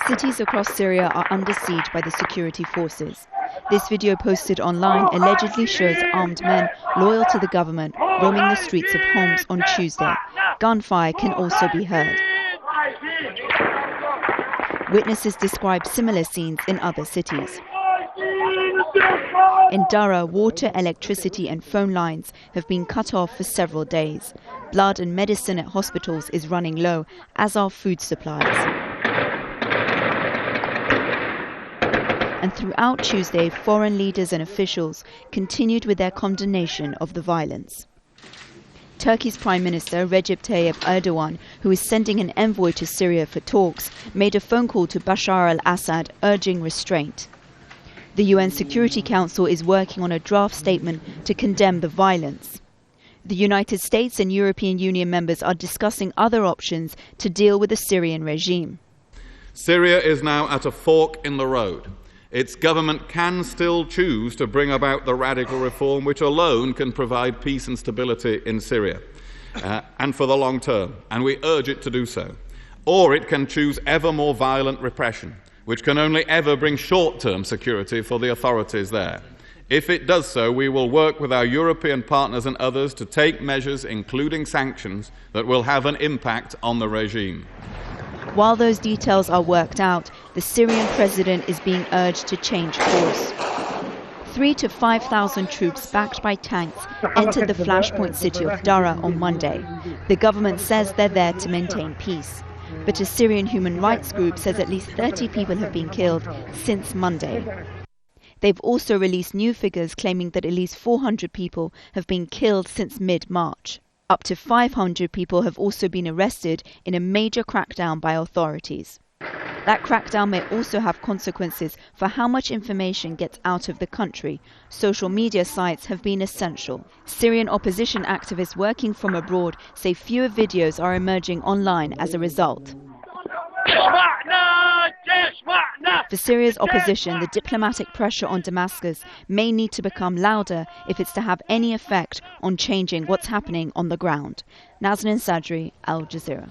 Cities across Syria are under siege by the security forces. This video posted online allegedly shows armed men loyal to the government roaming the streets of Homs on Tuesday. Gunfire can also be heard. Witnesses describe similar scenes in other cities. In Deraa, water, electricity and phone lines have been cut off for several days. Blood and medicine at hospitals is running low, as are food supplies. And throughout Tuesday, foreign leaders and officials continued with their condemnation of the violence. Turkey's Prime Minister Recep Tayyip Erdogan, who is sending an envoy to Syria for talks, made a phone call to Bashar al-Assad urging restraint. The UN Security Council is working on a draft statement to condemn the violence. The United States and European Union members are discussing other options to deal with the Syrian regime. Syria is now at a fork in the road. Its government can still choose to bring about the radical reform which alone can provide peace and stability in Syria, and for the long term, and we urge it to do so. Or it can choose ever more violent repression, which can only ever bring short-term security for the authorities there. If it does so, we will work with our European partners and others to take measures, including sanctions, that will have an impact on the regime. While those details are worked out, the Syrian president is being urged to change course. 3,000 to 5,000 troops backed by tanks entered the flashpoint city of Deraa on Monday. The government says they're there to maintain peace. But a Syrian human rights group says at least 30 people have been killed since Monday. They've also released new figures claiming that at least 400 people have been killed since mid-March. Up to 500 people have also been arrested in a major crackdown by authorities. That crackdown may also have consequences for how much information gets out of the country. Social media sites have been essential. Syrian opposition activists working from abroad say fewer videos are emerging online as a result. For Syria's opposition, the diplomatic pressure on Damascus may need to become louder if it's to have any effect on changing what's happening on the ground. Nazanin, Sadri, Al Jazeera.